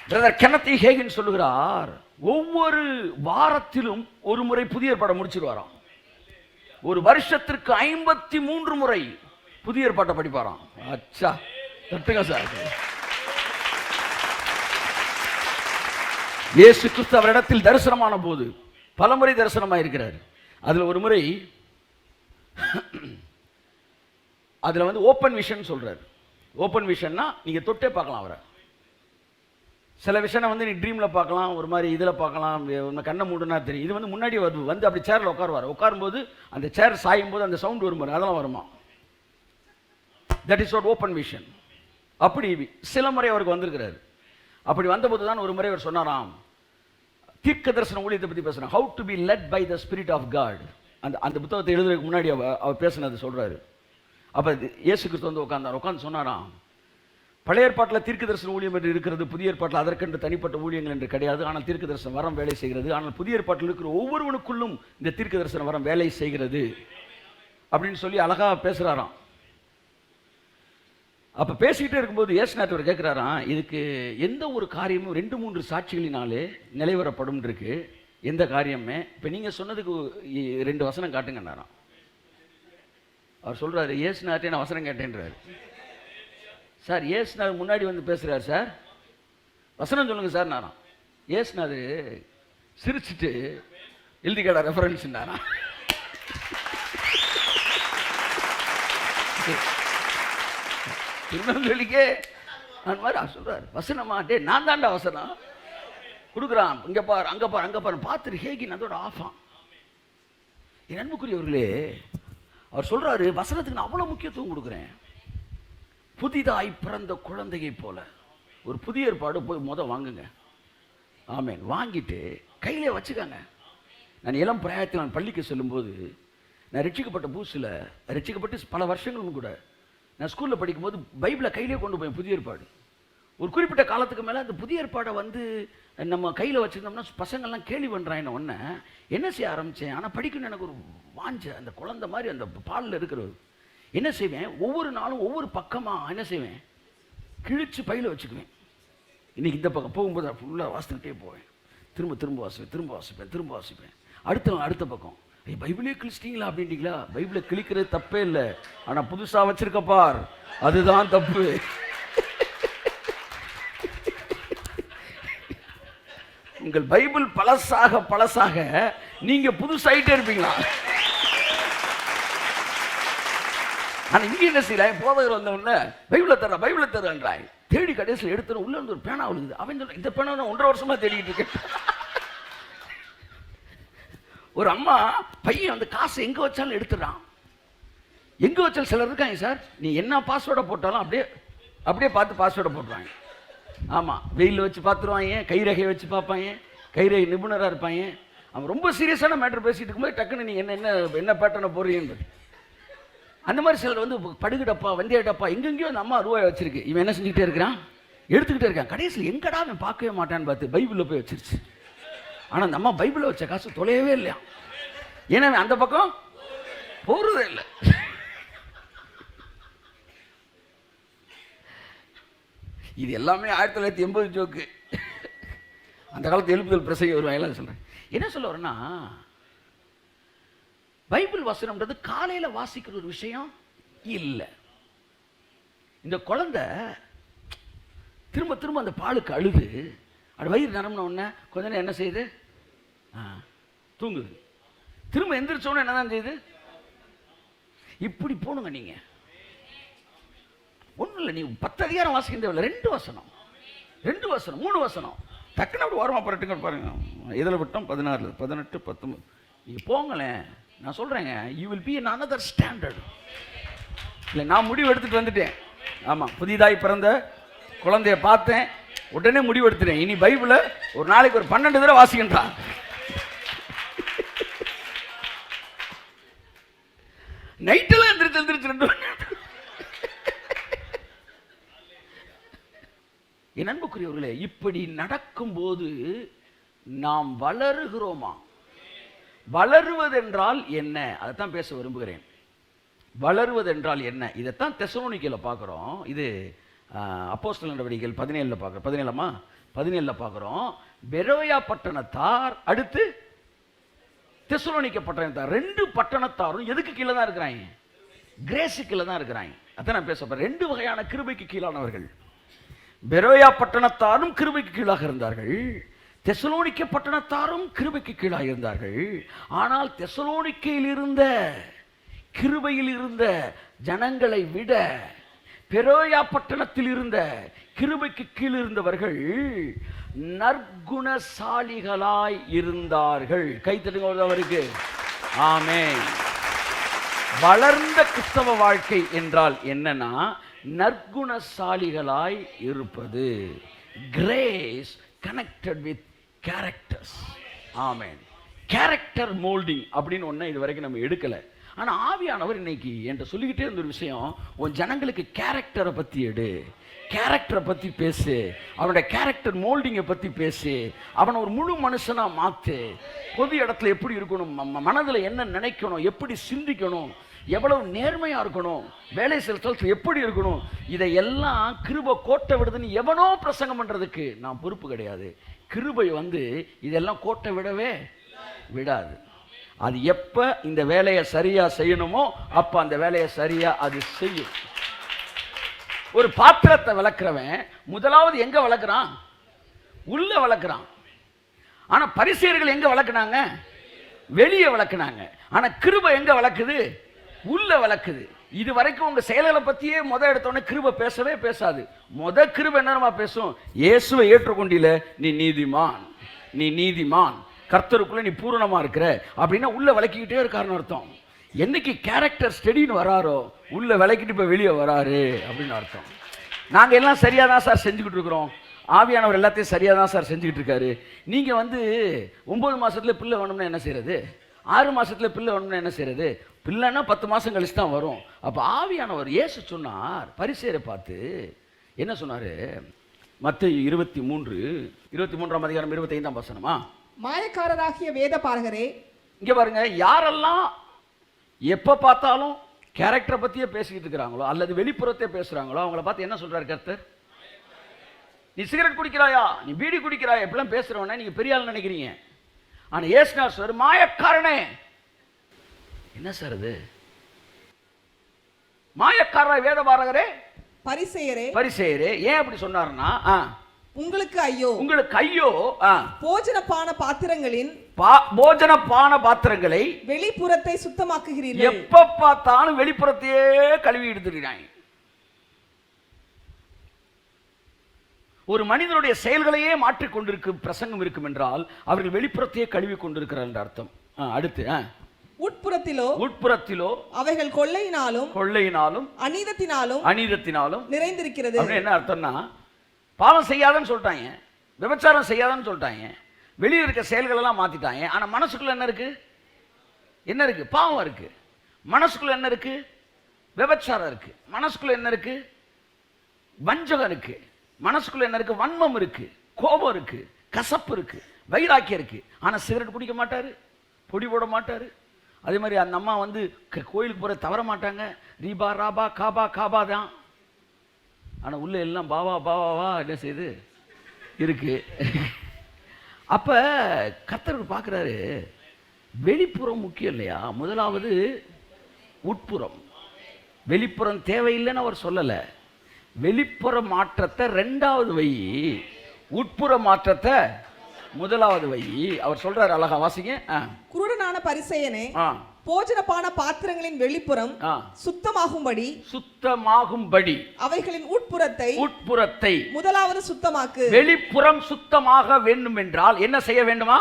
Brother Kenneth Hagin சொல்லுகிறார், ஒவ்வொரு வாரத்திலும் ஒரு முறை புதிய ஏற்பாடை முடிச்சிருவாராம். ஒரு வருஷத்திற்கு 53 முறை புதிய ஏற்பாட்டை படிப்பாராம். அச்சா, தட்டுங்க சார். இயேசு கிறிஸ்து அவரிடத்தில் தரிசனமான போது பலமுறை தரிசனமாக இருக்கிறார். அதுல ஒரு முறை அதுல ஓப்பன் விஷன் சொல்றாரு. ஓப்பன் விஷன்னா நீங்க தொட்டே பார்க்கலாம் அவரை. சில விஷயம் நீ ட்ரீம்ல பார்க்கலாம், ஒரு மாதிரி இதுல பார்க்கலாம், கண்ணை மூடுனா தெரியும். இது முன்னாடி வந்து அப்படி சேர்ல உட்காருவார். உட்காரும்போது அந்த சேர் சாயும் போது அந்த சவுண்ட் வரும், அதெல்லாம் வருமா. That is what open vision. அப்படி சில முறை அவருக்கு வந்திருக்கிறாரு. அப்படி வந்தபோது தான் ஒரு முறை அவர் சொன்னாராம், தீர்க்க தரிசன ஊழியத்தை பற்றி பேசுறாங்க. How to be led by the spirit of God. அந்த புத்தகத்தை எழுதுறதுக்கு முன்னாடி அவர் பேசினது சொல்றாரு. அப்ப இயேசு கிறிஸ்து உட்கார்ந்து சொன்னாராம், பழைய ஏற்பாட்டில் தீர்க்க தரிசன ஊழியம் என்று இருக்கிறது, புதிய ஏற்பாட்டில் அதற்கென்று தனிப்பட்ட ஊழியங்கள் என்று கிடையாது. ஆனால் தீர்க்க தரிசன வரம் வேலை செய்கிறது. ஆனால் புதிய ஏற்பாட்டில் இருக்கிற ஒவ்வொருவனுக்குள்ளும் இந்த தீர்க்க தரிசன வரம் வேலை செய்கிறது அப்படின்னு சொல்லி அழகா பேசுறாராம். அப்ப பேசிக்கிட்டே இருக்கும்போது இயேசுநாதர் கேட்கிறாராம், இதுக்கு எந்த ஒரு காரியமும் 2-3 சாட்சிகளினாலே நிலைவரப்படும் இருக்கு. எந்த காரியமே இப்ப நீங்க சொன்னதுக்கு 2 வசனம் காட்டுங்கன்னாராம். அவர் சொல்றாரு, இயேசுநாதரே நான் வசனம் கேட்டேன்றாரு. சார் இயேசுநாதர் முன்னாடி வந்து பேசுறாரு, சார் வசனம் சொல்லுங்க சார். நாராம் இயேசுநாதர் சிரிச்சுட்டு எழுதி கேட ரெஃபரன்ஸ் நாராம். திருநெல்வேலிக்கே நான் மாதிரி சொல்றாரு, வசனமாட்டே நான் தாண்டா வசனம் கொடுக்குறான், இங்க பாரு அங்க பாரு அங்க பாரு பார்த்துட்டு ஹேகின் அதோட ஆஃபான். என் அன்புக்குரியவர்களே, அவர் சொல்றாரு, வசனத்துக்கு நான் அவ்வளவு முக்கியத்துவம் கொடுக்குறேன். புதிதாய் பிறந்த குழந்தையை போல ஒரு புதிய ஏற்பாடு போய் வாங்குங்க. ஆமேன். வாங்கிட்டு கையிலே வச்சுக்காங்க. நான் இளம் பிராயத்தில் நான் பள்ளிக்கு செல்லும்போது, நான் ரட்சிக்கப்பட்ட புதுசில், ரட்சிக்கப்பட்டு பல வருஷங்களும் கூட, நான் ஸ்கூலில் படிக்கும்போது பைபிளை கையிலே கொண்டு போய் புதிய ஏற்பாடு. ஒரு குறிப்பிட்ட காலத்துக்கு மேலே அந்த புதிய ஏற்பாடை நம்ம கையில் வச்சுருந்தோம்னா பசங்கள்லாம் கேலி பண்ணுறாங்க. ஒன்று என்ன செய்ய ஆரம்பித்தேன், ஆனால் படிக்கணும்னு எனக்கு ஒரு வாஞ்ச, அந்த குழந்தை மாதிரி அந்த பாலில் இருக்கிறது. என்ன செய்வேன், ஒவ்வொரு நாளும் ஒவ்வொரு பக்கமாக என்ன செய்வேன், கிழிச்சு பையில் வச்சுக்குவேன். இன்றைக்கி இந்த பக்கம் போகும்போது ஃபுல்லாக வாசித்துக்கிட்டே போவேன். திரும்ப வாசிப்பேன். அடுத்த பக்கம், பைபிளே கிழிச்சிட்டிங்களா அப்படின்ட்டீங்களா? பைபிளை கிழிக்கிறது தப்பே இல்லை, ஆனால் புதுசாக வச்சிருக்கப்பார் அதுதான் தப்பு. உங்கள் பைபிள் பழசாக நீங்க புதுசாயிட்டே இருப்பீங்களா? ஆனா இங்க என்ன செய்யல, போதகர் வந்த உடனே பைபிளை தர்றாய் தேடி கடைசியில் எடுத்து உள்ள இருந்து ஒரு பேனா விழுகுது. அவன் சொல்ல, இந்த பேனா 1.5 வருஷமா தேடிக்கிட்டு இருக்கேன். ஒரு அம்மா பையன் காசை எங்க வச்சாலும் எடுத்துறான். எங்க வச்சாலும் சிலர் இருக்காங்க, சார் நீ என்ன பாஸ்வேர்டை போட்டாலும் அப்படியே பார்த்து பாஸ்வேர்டை போட்டுருவாங்க. ஆமாம், வெயிலில் வச்சு பார்த்துருவாங்க, கைரேகையை வச்சு பார்ப்பாங்க, கைரேகை நிபுணராக இருப்பாங்க. அவன் ரொம்ப சீரியஸான மேட்டர் பேசிட்டு இருக்கும்போது டக்குன்னு நீ என்ன பேட்டர்னை போடுறீங்கன்றது. அந்த மாதிரி சிலர் படுகுடப்பா வெந்தயடப்பா எங்கெங்கேயோ அந்த அம்மா ரூபாய் வச்சிருக்கு. இவன் என்ன செஞ்சுக்கிட்டே இருக்கிறான், எடுத்துக்கிட்டே இருக்கான். கடைசியில் எங்கடா அவன் பார்க்கவே மாட்டான்னு பார்த்து பைபிளில் போய் வச்சிருச்சு. ஆனால் அந்த அம்மா பைபிளில் வச்ச காசு தொலையவே இல்லையா. ஏன்னா அந்த பக்கம் போறதே இல்லை. இது எல்லாமே 1980 ஜோக்கு. அந்த காலத்து எழுப்புதல் பிரசங்க வருவாங்க. சொல்றேன், என்ன சொல்ல வரேன்னா, பைபிள் வசனம்ன்றது காலையில வாசிக்கிற ஒரு விஷயம் இல்லை. இந்த குழந்தை திரும்ப அந்த பாலுக்கு அழுது, அது வயிறு நிரம்பின உடனே கொஞ்ச நேரம் என்ன செய்யுது, தூங்குது. திரும்ப எந்திரிச்ச உடனே என்னதான் செய்யுது, இப்படி போனுங்க. நீங்க ஒன்றும் இல்லை, நீ 10 அதிகாரம் வாசிக்கின்ற 2 வசனம் 3 வசனம் டக்குன்னு அப்படி ஓரமாக புரட்டுங்க பாருங்க. இதில் விட்டோம் 16, 18, 19. நீ போங்களேன், நான் சொல்கிறேங்க, you will be in another standard. இல்லை, நான் முடிவு எடுத்துகிட்டு வந்துட்டேன். ஆமாம், புதிதாய் பிறந்த குழந்தைய பார்த்தேன், உடனே முடிவு எடுத்துட்டேன். இனி பைபிளை ஒரு நாளைக்கு ஒரு 12 தடவை வாசிக்கின்றான். நைட்டெல்லாம் எந்திரிச்சு 2 என் அன்புக்குரியவர்களே, இப்படி நடக்கும்போது நாம் வளருகிறோமா? வளருவதென்றால் என்ன, அதைத்தான் பேச விரும்புகிறேன். வளருவதென்றால் என்ன, இதைத்தான் தெசலோனிக்கேல பார்க்குறோம். இது அப்போஸ்தலர் நடவடிக்கைகள் 17 பார்க்குறோம். 17ஆமா 17 பார்க்குறோம். பெரோயா பட்டணத்தார், அடுத்து தெசலோனிக்க பட்டணத்தார். 2 பட்டணத்தாரும் எதுக்கு கீழே தான் இருக்கிறாங்க? கிரேஸு கீழே தான் இருக்கிறாங்க. அதான் நான் பேச போறேன். 2 வகையான கிருபைக்கு கீழானவர்கள். பெரோயா பட்டணத்தாரும் கிருபைக்கு கீழாக இருந்தார்கள், தெசலோனிக்க பட்டணத்தாரும் கிருபைக்கு கீழாக இருந்தார்கள். ஆனால் தெசலோனிக்கையில் இருந்த கிருபையில் இருந்த ஜனங்களை விட பெரோயா பட்டணத்தில் இருந்த கிருபைக்கு கீழ் இருந்தவர்கள் நற்குணசாலிகளாய் இருந்தார்கள். கைத்தட்டுங்க அவருக்கு. ஆமென். வளர்ந்த கிறிஸ்தவ வாழ்க்கை என்றால் என்னன்னா, நற்குணசாலிகளாய் இருப்பது. Grace connected with characters. Amen. Character moulding அப்படின்னு ஒன்று இது வரைக்கும் நம்ம எடுக்கலை. ஆனால் ஆவியானவர் இன்னைக்கு என்கிட்ட சொல்லிக்கிட்டே இருந்த ஒரு விஷயம், உன் ஜனங்களுக்கு கேரக்டரை பற்றி எடு, கேரக்டரை பற்றி பேசு, அவனுடைய கேரக்டர் மோல்டிங்கை பற்றி பேசு, அவனை ஒரு முழு மனுஷனாக மாற்று. பொது இடத்துல எப்படி இருக்கணும், மனதில் என்ன நினைக்கணும், எப்படி சிந்திக்கணும், எவ்வளவு நேர்மையாக இருக்கணும், வேலை செலுத்தல் எப்படி இருக்கணும், இதையெல்லாம் கிருபை கோட்டை விடுதுன்னு எவனோ பிரசங்கம் பண்ணுறதுக்கு நான் பொறுப்பு கிடையாது. கிருபை இதெல்லாம் கோட்டை விடவே விடாது. அது எப்போ இந்த வேலையை சரியாக செய்யணுமோ அப்போ அந்த வேலையை சரியாக அது செய்யும். ஒரு பாத்திரத்தை விளக்குறவன் முதலாவது எங்கே விளக்குறான்? உள்ள விளக்குறான். ஆனால் பரிசேயர்கள் எங்கே விளக்குனாங்க? வெளியே விளக்குனாங்க. ஆனால் கிருபை எங்கே விளக்குது? உள்ள விளக்குது. இது வரைக்கும் உங்கள் செயல்களை பற்றியே எடுத்தோடனே கிருபை பேசவே பேசாது. கிருபை என்னமா பேசும்? இயேசுவை ஏற்றுக்கொண்டில நீ நீதிமான், நீ நீதிமான், கர்த்தருக்குள்ள நீ பூரணமா இருக்கிற அப்படின்னா உள்ள விளக்கிக்கிட்டே இருக்காருன்னு அர்த்தம். என்னைக்கு கேரக்டர் ஸ்டடின்னு வராரோ உள்ள விளக்கிட்டு இப்போ வெளியே வராரு அப்படின்னு அர்த்தம். நாங்கள் எல்லாம் சரியாக தான் சார் செஞ்சுக்கிட்டு இருக்கிறோம், ஆவியானவர் எல்லாத்தையும் சரியாக தான் சார் செஞ்சுக்கிட்டு இருக்காரு. நீங்கள் 9 மாதத்தில் பிள்ளை வேணும்னா என்ன செய்யறது? 6 மாதத்தில் பிள்ளை வேணும்னா என்ன செய்யறது? பிள்ளைன்னா 10 மாதம் கழிச்சு தான் வரும். அப்போ ஆவியானவர் இயேசு சொன்னார், பரிசேயரை பார்த்து என்ன சொன்னார்? மத்தேயு 23ஆம் அதிகாரம் 25ஆம் வசனமா? மாயக்காரராகிய வேத பாரகரே, இங்க பாருங்க, யாரெல்லாம் எப்ப பார்த்தாலும் கேரக்டரை பத்தியே பேசிக்கிட்டு இருக்கிறாங்களோ அல்லது வெளிப்புறத்தை பேசுறாங்களோ அவங்கள பார்த்து என்ன சொல்றாரு கர்த்தர்? நீ சிகரெட் குடிக்கிறாயா, நீ பீடி குடிக்கிறாயா, இப்பெல்லாம் பேசுறவன நீங்க பெரிய ஆள் நினைக்கிறீங்க. ஆனா ஏசுனா சார் மாயக்காரனே. என்ன சார் அது? மாயக்காரரா வேத பாரகரே, பரிசேயரே. ஏன் அப்படி சொன்னார்னா, உங்களுக்கு ஐயோ, உங்களுக்கு ஐயோ, போஜனபான பாத்திரங்களை வெளிப்புறத்தை சுத்தமாக்குகிறீர்கள். எப்ப பார்த்தாலும் வெளிப்புறத்தையே கழுவி எடுத்துக்கிறாங்க. ஒரு மனிதனுடைய செயல்களையே மாற்றிக் கொண்டிருக்கும் பிரசங்கம் இருக்கும் என்றால் அவர்கள் வெளிப்புறத்தையே கழுவி கொண்டிருக்கிறார் என்ற அர்த்தம். அடுத்து உட்புறத்திலோ அவைகள் கொள்ளையினாலும் அநீதத்தினாலும் நிறைந்திருக்கிறது. என்ன அர்த்தம்னா, பாவம் செய்யாதன்னு சொல்லிட்டாங்க, விபச்சாரம் செய்யாதன்னு சொல்லிட்டாங்க, வெளியே இருக்க செயல்கள் எல்லாம் மாத்திட்டாங்க. ஆனா மனசுக்குள்ள என்ன இருக்கு? பாவம் இருக்கு. மனசுக்குள்ள என்ன இருக்கு? விபச்சாரம் இருக்கு. மனசுக்குள்ள என்ன இருக்கு? வஞ்சகம் இருக்கு. மனசுக்குள்ள என்ன இருக்கு? வன்மம் இருக்கு, கோபம் இருக்கு, கசப்பு இருக்கு, வைராக்கியம் இருக்கு. ஆனா சிகரெட் குடிக்க மாட்டாரு, பொடி போட மாட்டாரு. அதே மாதிரி அந்த அம்மா கோயிலுக்கு போற தவற மாட்டாங்க, ரீபா ராபா காபா தான். ஆனா உள்ள எல்லாம் பாவா என்ன செய்யுது இருக்கு. அப்ப கர்த்தர் பார்க்கிறாரு, வெளிப்புறம் முக்கியம் இல்லையா? முதலாவது உட்புறம். வெளிப்புறம் தேவையில்லைன்னு அவர் சொல்லல. வெளிப்புற மாற்றத்தை 2வது வை, உட்புற மாற்றத்தை 1வது வை. அவர் சொல்றாரு, அழகா வாசிங்க. குருடனான பரிசேயனே, போஜனபான பாத்திரங்களின் வெளிப்புறம் சுத்தமாகும்படி அவைகளின் உட்புறத்தை 1வது சுத்தமாக்கு. வெளிப்புறம் சுத்தமாக வேண்டும் என்றால் என்ன செய்ய வேண்டுமா?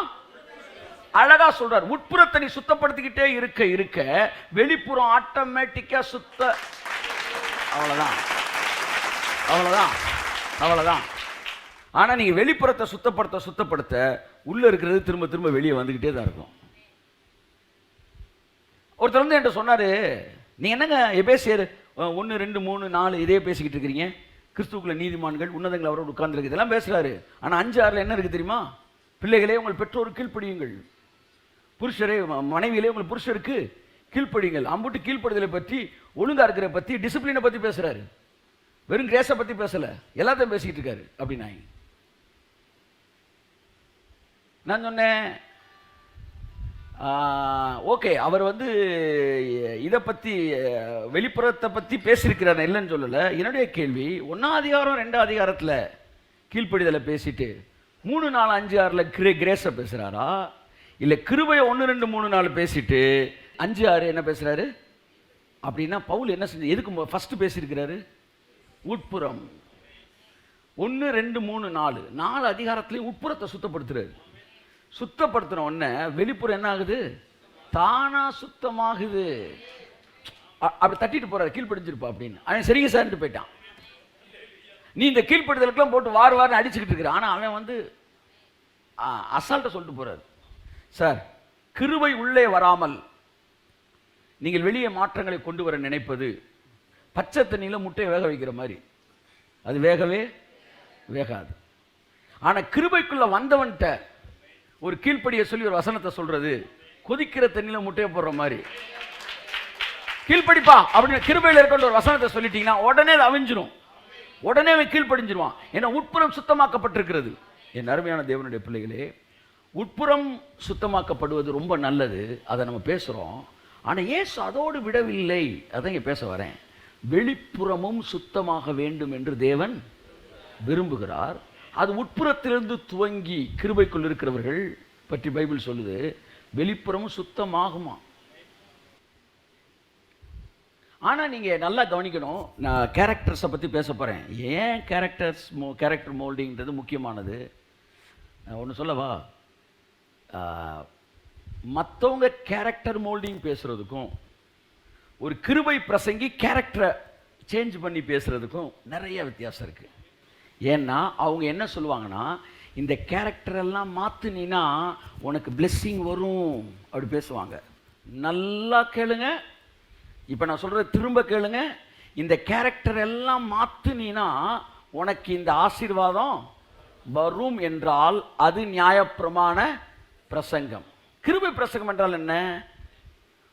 அழகா சொல்றார், உட்புறத்தை நீ சுத்தப்படுத்திக்கிட்டே இருக்க வெளிப்புறம் ஆட்டோமேட்டிக்கா அவ்வளவுதான். ஆனா நீங்க வெளிப்புறத்தை சுத்தப்படுத்த உள்ள இருக்கிறது திரும்ப வெளியே வந்துகிட்டே தான் இருக்கும். ஒருத்தர் என்கிட்ட சொன்னாரு, நீங்க என்னங்க எபேசியர் 1, 2, 3, 4 இதே பேசிக்கிட்டு இருக்கிறீங்க, கிறிஸ்துவுக்குள்ள நீதிமான்கள் உன்னதங்கள் அவரோடு உட்கார்ந்து இதெல்லாம் பேசுறாரு. ஆனா 5, 6 என்ன இருக்கு தெரியுமா? பிள்ளைகளே உங்கள் பெற்றோருக்கு கீழ்ப்படியுங்கள், புருஷரே மனைவியிலே உங்கள் புருஷருக்கு கீழ்ப்படியுங்கள். அம்புட்டு கீழ்ப்படுதலை பற்றி, ஒழுங்கா இருக்கிற பத்தி, டிசிப்ளினை பத்தி பேசுறாரு. வெறும் கிரேஸை பத்தி பேசல, எல்லாத்தையும் பேசிக்கிட்டு இருக்காரு. அப்படின்னா நான் சொன்னேன் ஓகே, அவர் இதை பற்றி வெளிப்புறத்தை பற்றி பேசியிருக்கிறார், இல்லைன்னு சொல்லலை. என்னுடைய கேள்வி, 1ஆம் அதிகாரம் 2ஆம் அதிகாரத்தில் கீழ்ப்படிதலை பேசிட்டு 3, 4, 5, 6 கிரேஸை பேசுகிறாரா, இல்லை கிருபையை 1, 2, 3, 4 பேசிட்டு 5, 6 என்ன பேசுகிறாரு? அப்படின்னா பவுல் என்ன செஞ்சு எதுக்கு ஃபஸ்ட்டு பேசியிருக்கிறாரு? உட்புறம். 1, 2, 3, 4 அதிகாரத்துலேயும் உட்புறத்தை சுத்தப்படுத்துறாரு. சுத்தப்படுத்தின உடனே வெளிப்புறம் என்ன ஆகுது? தானா சுத்தமாகுது. அப்படி தட்டிட்டு போறாரு, கீழ்ப்படிஞ்சிருப்பா அப்படின்னு. அவன் சரிங்க சார்ன்ட்டு போயிட்டான். நீ இந்த கீழ்ப்படுதலுக்கெல்லாம் போட்டு வாருன்னு அடிச்சுக்கிட்டு இருக்கிற. ஆனால் அவன் அசால்ட்டை சொல்லிட்டு போறாரு, சார் கிருபை உள்ளே வராமல் நீங்கள் வெளியே மாற்றங்களை கொண்டு வர நினைப்பது பச்சை தண்ணியில் முட்டையை வேக வைக்கிற மாதிரி, அது வேகவே வேகாது. ஆனால் கிருபைக்குள்ள வந்தவன்ட்ட ஒரு கீழ்ப்படியை சொல்லி ஒரு வசனத்தை சொல்றது கொதிக்கிற தண்ணியில் முட்டையை போடுற மாதிரி. கீழ்ப்படிப்பா அப்படின்னு கிருபையில் இருக்க ஒரு வசனத்தை சொல்லிட்டீங்கன்னா உடனே அது அவிஞ்சிரும், உடனே அவன் கீழ்ப்படிஞ்சிருவான். ஏன்னா உட்புறம் சுத்தமாக்கப்பட்டிருக்கிறது. என் அருமையான தேவனுடைய பிள்ளைகளே, உட்புறம் சுத்தமாக்கப்படுவது ரொம்ப நல்லது, அதை நம்ம பேசுகிறோம். ஆனால் இயேசு அதோடு விடவில்லை. அதான் இங்கே பேச வரேன். வெளிப்புறமும் சுத்தமாக வேண்டும் என்று தேவன் விரும்புகிறார். அது உட்புறத்திலிருந்து துவங்கி கிருபைக்குள் இருக்கிறவர்கள் பற்றி பைபிள் சொல்லுது, வெளிப்புறமும் சுத்தமாகுமா. ஆனால் நீங்கள் நல்லா கவனிக்கணும், நான் கேரக்டர்ஸை பற்றி பேச போகிறேன். ஏன் கேரக்டர் மோல்டிங்கிறது முக்கியமானது. நான் ஒன்று சொல்லவா, மற்றவங்க கேரக்டர் மோல்டிங் பேசுகிறதுக்கும் ஒரு கிருபை பிரசங்கி கேரக்டரை சேஞ்ச் பண்ணி பேசுகிறதுக்கும் நிறைய வித்தியாசம் இருக்குது. ஏன்னா அவங்க என்ன சொல்லுவாங்கன்னா, இந்த கேரக்டரெல்லாம் மாற்றினா உனக்கு பிளெஸ்ஸிங் வரும் அப்படி பேசுவாங்க. நல்லா கேளுங்க, இப்போ நான் சொல்கிறத திரும்ப கேளுங்க. இந்த கேரக்டர் எல்லாம் மாற்றினா உனக்கு இந்த ஆசீர்வாதம் வரும் என்றால் அது நியாயப்பிரமாண பிரசங்கம். கிருபை பிரசங்கம் என்றால் என்ன?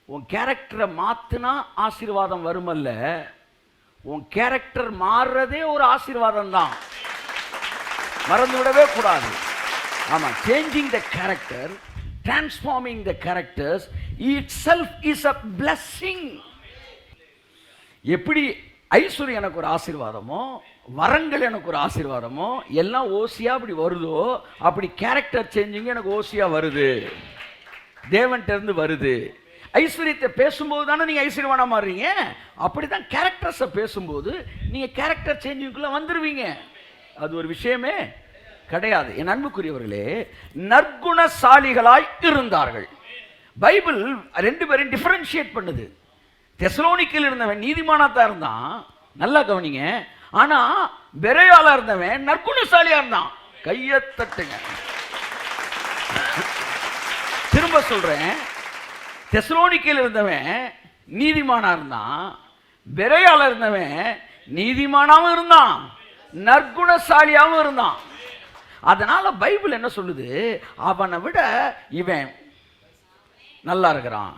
உன் கேரக்டரை மாற்றினா ஆசீர்வாதம் வருமல்ல, உன் கேரக்டர் மாறுறதே ஒரு ஆசீர்வாதம் தான், மறந்து விடவே கூடாது. ஆமாம், changing the character, transforming the characters itself is a blessing. எப்படி ஐஸ்வர்யம் எனக்கு ஒரு ஆசீர்வாதமோ, வரங்கள் எனக்கு ஒரு ஆசீர்வாதமோ, எல்லாம் ஓசியா அப்படி வருதோ, அப்படி கேரக்டர் சேஞ்சிங் எனக்கு ஓசியா வருது, தேவன்கிட்ட இருந்து வருது. ஐஸ்வர்யத்தை பேசும்போது தானே நீங்கள் ஐஸ்வர்யவானா மாறுறீங்க. அப்படி தான் கேரக்டர்ஸை பேசும்போது நீங்கள் கேரக்டர் சேஞ்சிங்குள்ளே வந்துடுவீங்க. அது ஒரு விஷயமே கிடையாது. என் அன்புக்குரியவர்களே, நற்குணசாலிகளாய் இருந்தார்கள். பைபிள் ரெண்டு பேரும் டிஃபரன்ஷியேட் பண்ணுது. தெசலோனிக்கையில் இருந்தவன் நீதிமானாத்தான் இருந்தான், நல்லா கவனிங்க. ஆனா பெரேயால இருந்தவன் நற்குணசாலியா இருந்தான். கையை தட்டுங்க. திரும்ப சொல்றேன், தெசலோனிக்கையில் இருந்தவன் நீதிமானா இருந்தான், பெரேயால இருந்தவன் நீதிமானாவும் இருந்தான், நற்குணசாலியாவும் இருந்தான். அதனால பைபிள் என்ன சொல்லுது, அவனை விட இவன் நல்லா இருக்கிறான்.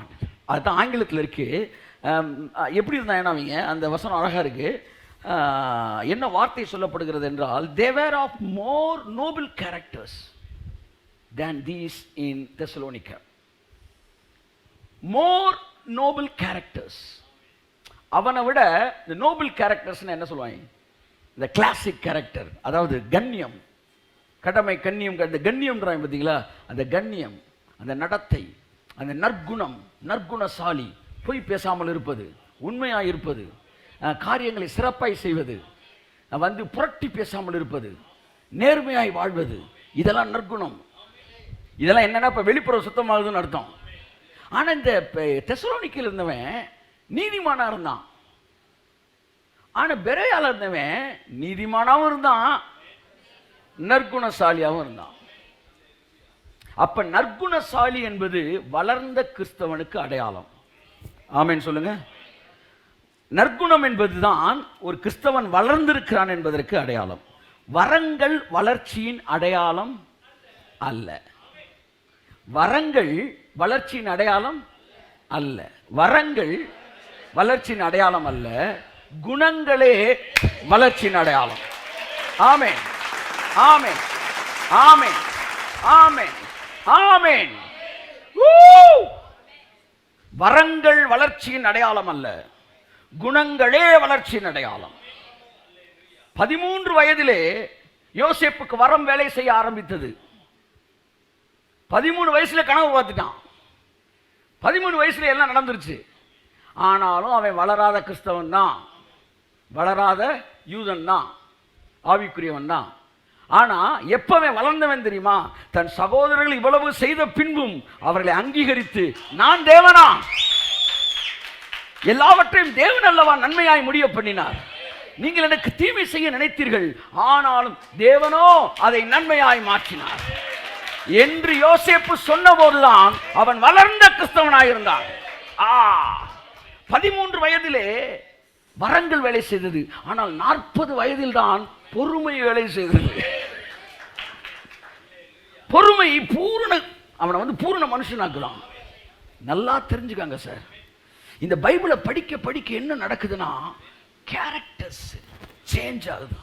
அதுதான் ஆங்கிலத்தில் இருக்கு. எப்படி இருந்தான் அவங்க, அந்த வசனம் அழகா இருக்கு. என்ன வார்த்தை சொல்லப்படுகிறது என்றால், they were of more noble characters than these in Thessalonica. more noble characters. அவனை விட இந்த நோபல் கேரக்டர்ஸ்னு என்ன சொல்லுவாங்க, இந்த கிளாசிக் கேரக்டர், அதாவது கண்ணியம், கடமை கண்ணியம், அந்த கண்ணியம்ன்றாங்க பார்த்தீங்களா, அந்த கண்ணியம், அந்த நடத்தை, அந்த நற்குணம், நற்குணசாலி, பொய் பேசாமல் இருப்பது, உண்மையாக இருப்பது, காரியங்களை சிறப்பாய் செய்வது, புரட்டி பேசாமல் இருப்பது, நேர்மையாய் வாழ்வது, இதெல்லாம் நற்குணம். இதெல்லாம் என்னன்னா இப்போ வெளிப்புறம் சுத்தமாகுதுன்னு அர்த்தம். ஆனால் இந்த தெசலோனிக்கையில் இருந்தவன் நீதிமானா இருந்தான். ஆனால் பெரேயால இருந்தவன் நீதிமானாவும் இருந்தான், நற்குணசாலியாகவும் இருந்தான். அப்ப நற்குணசாலி என்பது வளர்ந்த கிறிஸ்தவனுக்கு அடையாளம். ஆமென் சொல்லுங்க. நற்குணம் என்பதுதான் ஒரு கிறிஸ்தவன் வளர்ந்திருக்கிறான் என்பதற்கு அடையாளம். வரங்கள் வளர்ச்சியின் அடையாளம் அல்ல. வரங்கள் வளர்ச்சியின் அடையாளம் அல்ல. வரங்கள் வளர்ச்சியின் அடையாளம் அல்ல, குணங்களே வளர்ச்சியின் அடையாளம். ஆமென், ஆமென், ஆமென், ஆமென். ஆமென். வரங்கள் வளர்ச்சியின் அடையாளம் அல்ல, குணங்களே வளர்ச்சியின் அடையாளம். 13 வயதிலே யோசேப்புக்கு வரம் வேலை செய்ய ஆரம்பித்தது. 13 வயசுல கனவு பார்த்துட்டான். 13 வயசுல எல்லாம் நடந்துருச்சு. ஆனாலும் அவன் வளராத கிறிஸ்தவன் தான், வளராத யூதன் தான், ஆவிக்குரியவன் தான். ஆனா எப்பவே வளர்ந்தவன் தெரியுமா? தன் சகோதரர்கள் இவ்வளவு செய்த பின்பும் அவர்களை அங்கீகரித்து, நான் தேவனா, எல்லாவற்றையும் தேவன் அல்லவா நன்மையாய் முடிய பண்ணினார், நீங்கள் எனக்கு தீமை செய்ய நினைத்தீர்கள், ஆனாலும் தேவனோ அதை நன்மையாய் மாற்றினார் என்று யோசேப்பு சொன்னபோதுதான் அவன் வளர்ந்த கிறிஸ்தவனாயிருந்தான். 13 வயதிலே வரங்கள் வேலை செய்தது. ஆனால் 40 வயதில் தான் பொறுமை வேலை செய்தது. பொறுமை அவனை பூரண மனுஷனாக்குதான். நல்லா தெரிஞ்சுக்காங்க சார், இந்த பைபிளை படிக்க படிக்க என்ன நடக்குதுன்னா, கேரக்டர்ஸ் சேஞ்ச் ஆகுது,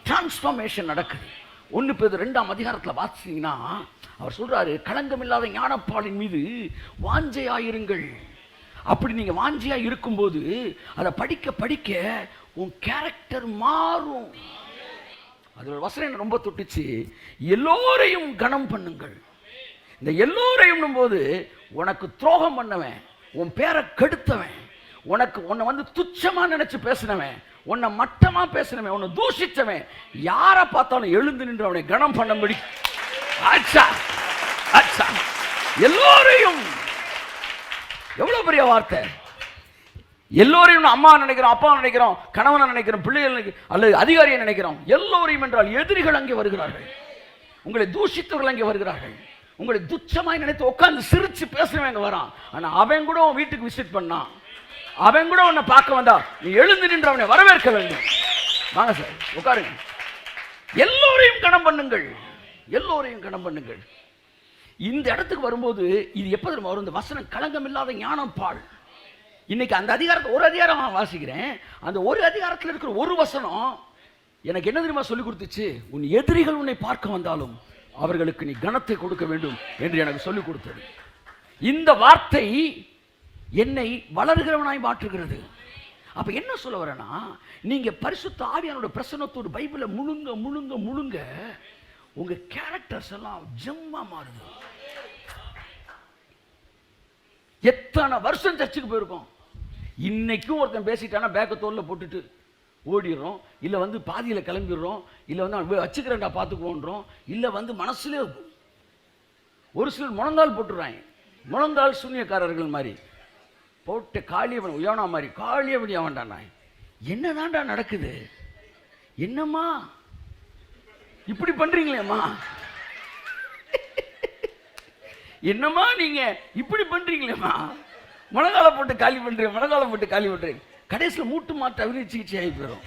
டிரான்ஸ்ஃபார்மேஷன் நடக்குது. 1 பேதுரு 2ஆம் அதிகாரத்தில் வாசிச்சீங்கன்னா அவர் சொல்றாரு, களங்கமில்லாத ஞானப்பாலின் மீது வாஞ்சையாயிருங்கள். அப்படி நீங்க வாஞ்சியா இருக்கும்போது அதை படிக்க படிக்க உன் கேரக்டர் மாறும். அது ஒரு வசனம் ரொம்ப தொட்டுச்சு, எல்லோரையும் கனம் பண்ணுங்கள். இந்த எல்லோரையும் போது உனக்கு துரோகம் பண்ணவன், உன் பேரை கெடுத்தவன், உன்னை துச்சமா நினைச்சு பேசினவன், உன்னை மட்டமா பேசினவன், உன்னை தூஷிச்சவன், யாரை பார்த்தாலும் எழுந்து நின்று அவனை கனம் பண்ணும்படி. ஆச்சா ஆச்சா, எல்லோரையும். எவ்வளவு பெரிய வார்த்தை! எல்லோரையும் அம்மா நினைக்கிறோம், அப்பா நினைக்கிறோம், கணவனை நினைக்கிறோம், பிள்ளைகள் அல்லது அதிகாரியை நினைக்கிறோம். எல்லோரையும் என்றால் எதிரிகள் அங்கே வருகிறார்கள், உங்களை தூஷித்தவர்கள் அங்கே வருகிறார்கள், உங்களை துச்சமாய் நினைத்து உட்கார்ந்து சிரிச்சு பேசுறவங்க வரான். ஆனா அவன் கூட உன் வீட்டுக்கு விசிட் பண்ணான், அவன் கூட உன்னை பார்க்க வந்தா நீ எழுந்து நின்று அவனை வரவேற்க வேண்டும். வாங்க சார் உட்காருங்க. எல்லோரையும் கனம் பண்ணுங்கள், எல்லோரையும் கனம் பண்ணுங்கள். இந்த இடத்துக்கு வரும்போது இது எப்ப தெரியுமா வரும்? இந்த வசனம் களங்கம் இல்லாத ஞானம் பால். இன்னைக்கு அந்த அதிகாரத்தை ஒரு அதிகாரம் நான் வாசிக்கிறேன். அந்த ஒரு அதிகாரத்தில் இருக்கிற ஒரு வசனம் எனக்கு என்ன தெரியுமா சொல்லி கொடுத்துச்சு? உன் எதிரிகள் உன்னை பார்க்க வந்தாலும் அவர்களுக்கு நீ கனத்தை கொடுக்க வேண்டும் என்று எனக்கு சொல்லிக் கொடுத்தது. இந்த வார்த்தை என்னை வளர்கிறவனாய் மாற்றுகிறது. அப்ப என்ன சொல்ல வரேன்னா, நீங்க பரிசுத்த ஆவியானோட பிரசன்னத்தோடு பைபிளை முழுங்க முழுங்க முழுங்க உங்க கேரக்டர்ஸ் எல்லாம் ஜெம்மா மாறுது. எத்தனை வருஷம் சர்ச்சுக்கு போயிருக்கோம், இன்னைக்கும் ஒருத்தன் பேசிட்டானா பேக்க தோல்ல போட்டுட்டு ஓடிடுறோம், இல்லை பாதியில் கிளம்பிடுறோம், இல்லை வச்சுக்கிறேன்டா பார்த்துக்குவோன்றோம், இல்லை மனசுல ஒரு சிலர் முழங்கால் போட்டுறாங்க. முழங்கால் சூன்யக்காரர்கள் மாதிரி போட்டு காளியவன் உயவனா மாதிரி காளியவன் அவன்டான். என்னதான்டா நடக்குது? என்னம்மா இப்படி பண்றீங்களேம்மா, என்னம்மா நீங்க இப்படி பண்றீங்களேம்மா, முழங்கால போட்டு காலி பண்றீங்க, முழங்கால போட்டு காலி பண்றீங்க. கடைசியில் மூட்டு மாற்று அவிரி சிகிச்சை ஆகி போயிடும்.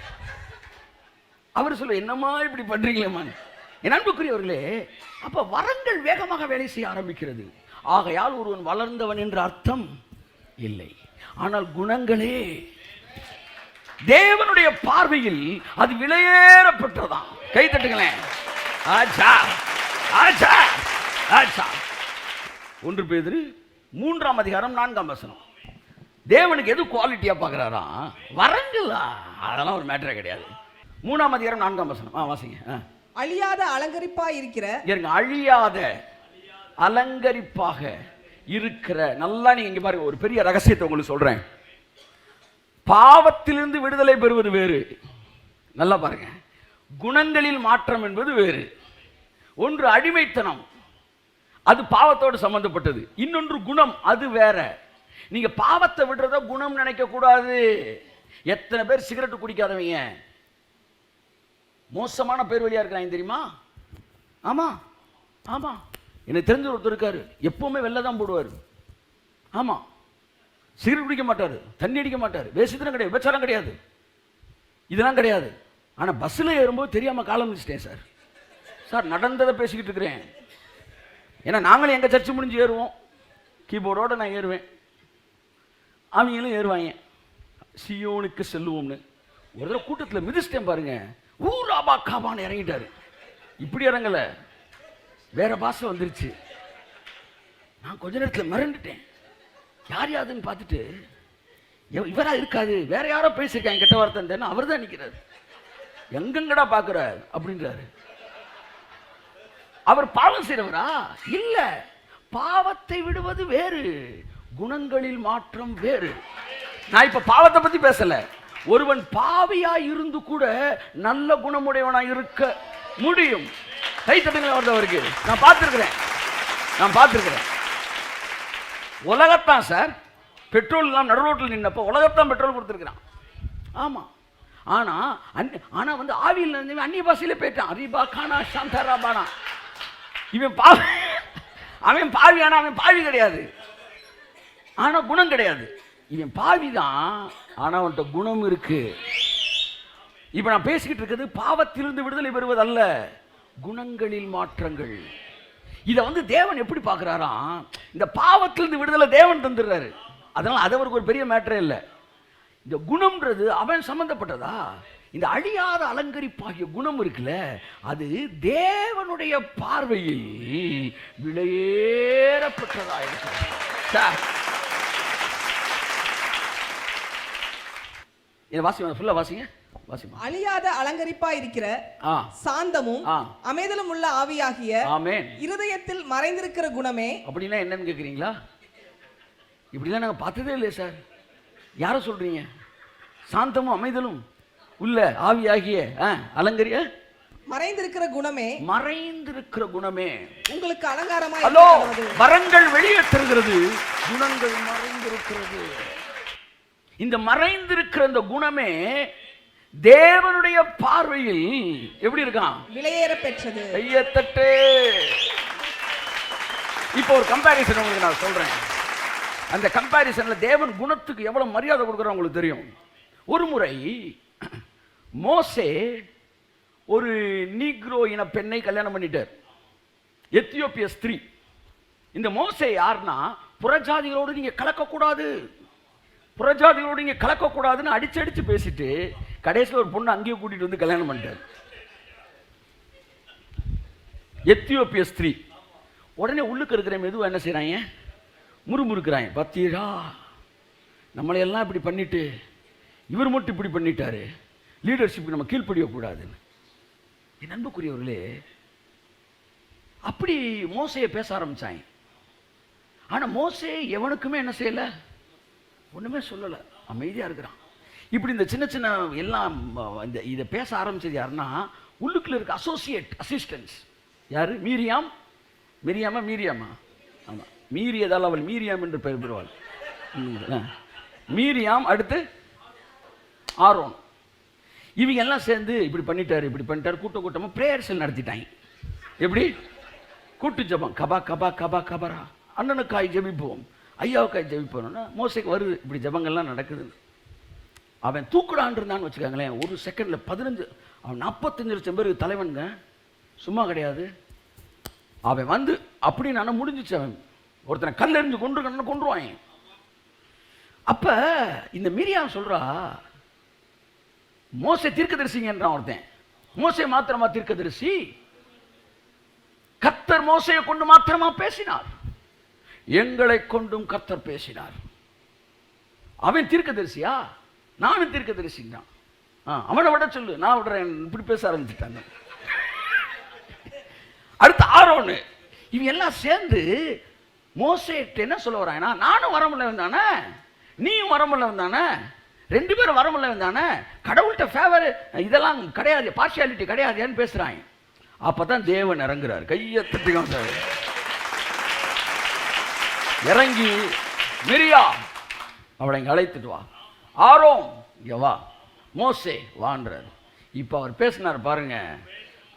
அவர் சொல்ல என்னம்மா இப்படி பண்றீங்களேம்மா. என் அன்புக்குரியவர்களே, அப்ப வரங்கள் வேகமாக வேலை செய்ய ஆரம்பிக்கிறது. ஆகையால் ஒருவன் வளர்ந்தவன் என்ற அர்த்தம் இல்லை, ஆனால் குணங்களே தேவனுடைய பார்வையில் அது விலையேறப்பட்டதான். கை தட்டுங்களேன். ஆச்சா ஆச்சா ஆச்சா. 1 பேதுரு 3ஆம் அதிகாரம் 4ஆம் வசனம். தேவனுக்கு எது குவாலிட்டியா பார்க்கிறாரா? வரங்களா, அதெல்லாம் ஒரு மேட்டரே கிடையாது. 3ஆம் அதிகாரம் 4ஆம் வசனம் வாசிங்க. அழியாத அலங்கரிப்பாய் இருக்கிற, அழியாத அலங்கரிப்பாக இருக்கிற. நல்லா நீங்க இங்க பாருங்க, ஒரு பெரிய ரகசியத்தை உங்களுக்கு சொல்றேன். பாவத்திலிருந்து விடுதலை பெறுவது வேறு, நல்லா பாருங்க. குணங்களில் மாற்றம் என்பது வேறு. ஒன்று அடிமைத்தனம், அது பாவத்தோடு சம்பந்தப்பட்டது. இன்னொன்று குணம், அது வேற. நீங்க பாவத்தை விடுறத குணம் நினைக்க கூடாது. எத்தனை பேர் சிகரெட் குடிக்காதவங்க மோசமான பேர் வழியா இருக்கிறாங்க தெரியுமா? ஆமா ஆமா, எனக்கு தெரிஞ்ச ஒருத்தர் இருக்காரு, எப்பவுமே வெளில தான் போடுவார். ஆமா, சிகரெட் குடிக்க மாட்டாரு, தண்ணி அடிக்க மாட்டாரு, வேசித்தனம் கிடையாது, விபச்சாரம் கிடையாது, இதெல்லாம் கிடையாது. ஆனா பஸ்ஸில் ஏறும்போது தெரியாம காலம் வச்சுட்டேன் சார். சார் நடந்ததை பேசிக்கிட்டு இருக்கிறேன். ஏன்னா நாங்களும் எங்க சர்ச்சு முடிஞ்சு ஏறுவோம், கீபோர்டோட நான் ஏறுவேன், அவங்களும் ஏறுவாங்க. சியோனுக்கு செல்லுவோம்னு ஒரு தடவை கூட்டத்தில் மிதிச்சிட்டேன் பாருங்க. ஊராபா காபான்னு இறங்கிட்டாரு. இப்படி இறங்கல, வேற பாஷை வந்துருச்சு. நான் கொஞ்ச நேரத்தில் மிரண்டுட்டேன். யார் யாருன்னு பார்த்துட்டு இவரா இருக்காது, வேற யாரோ பேசியிருக்காங்க கெட்ட வார்த்தை, அவர் தான் நிற்கிறார். எங்கெங்கடா பார்க்குற அப்படின்றாரு. அவர் பாவம் செய்கிறவரா? இல்ல, பாவத்தை விடுவது வேறு, குணங்களில் மாற்றம் வேறு. நான் இப்ப பாவத்தை பத்தி பேசல. ஒருவன் பாவியா இருந்து கூட நல்ல குணமுடையவனா இருக்க முடியும். கை தட்டுங்களா வருதவருக்கு. நான் பார்த்திருக்கிறேன். உலகத்தான் சார் பெட்ரோல் எல்லாம் நடு ரோட்டில் நின்னப்போ உலகத்தான் பெட்ரோல் கொடுத்துருக்கிறான். ஆமா, ஆனா வந்து ஆவியில் இருந்தவன் அந்நிய பாஷையில போயிட்டான். அரிபா கானா சாந்தாராபானா. இவன் பாவியானா அவன் பாவி கிடையாது, ஆனா குணம் கிடையாது. இவன் பாவிதான், ஆனா அவன்கிட்ட குணம் இருக்கு. இப்ப நான் பேசிக்கிட்டு இருக்கிறது பாவத்திலிருந்து விடுதலை பெறுவது அல்ல, குணங்களில் மாற்றங்கள். இதை வந்து தேவன் எப்படி பார்க்கிறாராம், இந்த பாவத்திலிருந்து விடுதலை தேவன் தந்துடுறாரு. அதனால அது அவருக்கு ஒரு பெரிய மேட்டரே இல்லை. இந்த குணம்ன்றது அவன் சம்பந்தப்பட்டதா? இந்த அழியாத அலங்கரிப்பாகிய குணம் இருக்குல்ல, அது தேவனுடைய பார்வையில் விலையேறப்பட்டதா இருக்கிறது. வாசிங்க. அழியாத அலங்கரிப்பா இருக்கிற சாந்தமும் அமைதலும் உள்ள ஆவியாகிய இருதயத்தில் மறைந்திருக்கிற குணமே. அப்படின்னா என்னன்னு கேக்குறீங்களா? இப்படிலாம் நாங்க பார்த்ததே இல்லை சார். யார சொல்றீங்க? சாந்தமும் அமைதலும் உள்ள ஆவியாகிய அலங்கரிய மறைந்திருக்கிற குணமே உங்களுக்கு அலங்காரமா. ஹலோ, வரங்கள் வெளியே தருகிறது, குணங்கள் மறைந்திருக்கிறது. இந்த மறைந்திருக்கிற இந்த குணமே தேவனுடைய பார்வையில் எப்படி இருக்கான்? விலையேற பெற்றது. கையத்தட்டே. இப்போ ஒரு கம்பேரிசன் உங்களுக்கு நான் சொல்றேன். அந்த கம்பேரிசன்ல தேவன் குணத்துக்கு எவ்வளவு மரியாதை கொடுக்குறாங்க உங்களுக்கு தெரியும். ஒரு முறை மோசே ஒரு நீக்ரோ இன பெண்ணை கல்யாணம் பண்ணிட்டார், எத்தியோப்பிய ஸ்திரீ. இந்த மோசே யாருன்னா, புறஜாதிகளோடு நீங்க கலக்கக்கூடாதுன்னு அடிச்சு பேசிட்டு கடைசியில் ஒரு பொண்ணு அங்கேயே கூட்டிட்டு வந்து கல்யாணம் பண்ணிட்டார், எத்தியோப்பிய ஸ்திரீ. உடனே உள்ளுக்கு இருக்கிற மெதுவா என்ன செய்யறாங்க? முறுமுறுக்கிறாங்க. பத்தீரா, நம்மளையெல்லாம் இப்படி பண்ணிட்டு இவர் மட்டும் இப்படி பண்ணிட்டாரு, லீடர்ஷிப் நம்ம கீழ்ப்படியக்கூடாதுன்னு. என் அன்புக்குரியவர்களே, அப்படி மோசையை பேச ஆரம்பிச்சாங்க. ஆனா மோசே எவனுக்குமே என்ன செய்யல, ஒண்ணுமே சொல்லல, அமைதியா இருக்கிறான். இப்படி இந்த சின்ன சின்ன எல்லாம் இதை பேச ஆரம்பிச்சது யாருன்னா, உள்ளுக்குள்ள இருக்க அசிஸ்டன்ஸ் யாரு? மீரியாமா. ஆமா, மீறியதால் அவள் மீரியாம் என்று பெயர் பெறுவாள். மீரியாம், அடுத்து ஆரோன். இவங்க எல்லாம் சேர்ந்து இப்படி பண்ணிட்டாரு. கூட்டமா பிரேயர் செல் நடத்திட்டாங்க. எப்படி? கூட்டு ஜபம். கபரா, அண்ணனுக்காய் ஜெபிப்போம், ஐயாவுக்காய் ஜெபிப்போம்னா மோசைக்கு வருது. இப்படி ஜபங்கள்லாம் நடக்குது. அவன் தூக்குடான் இருந்தான்னு வச்சுக்காங்களேன், ஒரு செகண்ட்ல 15 அவன் 45 லட்சம் பேருக்கு தலைவனுங்க, சும்மா கிடையாது. அவன் வந்து அப்படி நான் முடிஞ்சிச்சு. அவன் ஒருத்தனை கல்லெறிஞ்சு கொன்றுவாங்க. அப்ப இந்த மீரியாம் சொல்றா, மோசே தீர்க்கதரிசிங்கன்றான் ஒருத்தன். மோசே மாத்திரமா தீர்க்கதரிசி? கர்த்தர் மோசையை கொண்டு மாத்திரமா பேசினார், எங்களை கொண்டும் கர்த்தர் பேசினார். அவன் தீர்க்கதரிசியா? நானும் தீர்க்கதரிசிதான். அவனை விட சொல்லு, நான் விடுறேன். இப்படி பேச ஆரம்பிச்சுட்டாங்க. அடுத்து ஆரோனு. இவங்க எல்லாம் சேர்ந்து மோசேட்ட என்ன சொல்ல வராங்கன்னா, நானும் வரமுள்ளவன் தானே, நீயும் வரமுள்ளவன் தானே, 2 பேரும் வரமுள்ளவன் தானே, கடவுள்கிட்ட ஃபேவர் இதெல்லாம் கிடையாது, பார்ஷியாலிட்டி கிடையாதுன்னு பேசுறாங்க. அப்பதான் தேவன் இறங்குறாரு. கையை தட்டுங்க. இறங்கி மிரியா அவளை இங்க அழைத்துட்டு வா, ஆரோன் இங்க வா, மோசே வான்றார். இப்ப அவர் பேசினார் பாருங்க,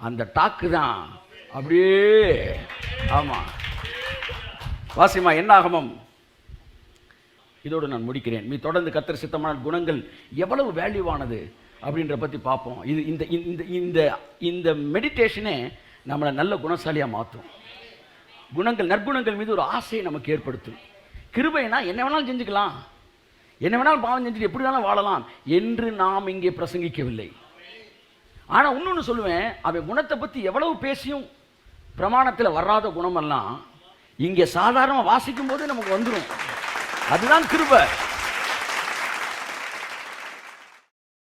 அந்த டாக்கு தான் அப்படியே. ஆமா, வாசிமா என்னாகமம். இதோடு நான் முடிக்கிறேன். நீ தொடர்ந்து கர்த்தர் சித்தமான குணங்கள் எவ்வளவு வேல்யூவானது அப்படின்ற பத்தி பார்ப்போம். இது இந்த இந்த இந்த இந்த மெடிடேஷனே நம்மளை நல்ல குணசாலியா மாற்றும். குணங்கள், நற்குணங்கள் மீது ஒரு ஆசையை நமக்கு ஏற்படுத்தும். கிருபைனா என்ன வேணாலும் செஞ்சுக்கலாம், என்ன வேணாலும் பாவம் செஞ்சுட்டு எப்படி வேணாலும் வாழலாம் என்று நாம் இங்கே பிரசங்கிக்கவில்லை. ஆனா இன்னொன்னு சொல்லுவேன், அவன் குணத்தை பத்தி எவ்வளவு பேசியும் பிரமாணத்தில் வராத குணமெல்லாம் இங்கே சாதாரண வாசிக்கும் போது நமக்கு வந்துடும். அதுதான் கிருபை.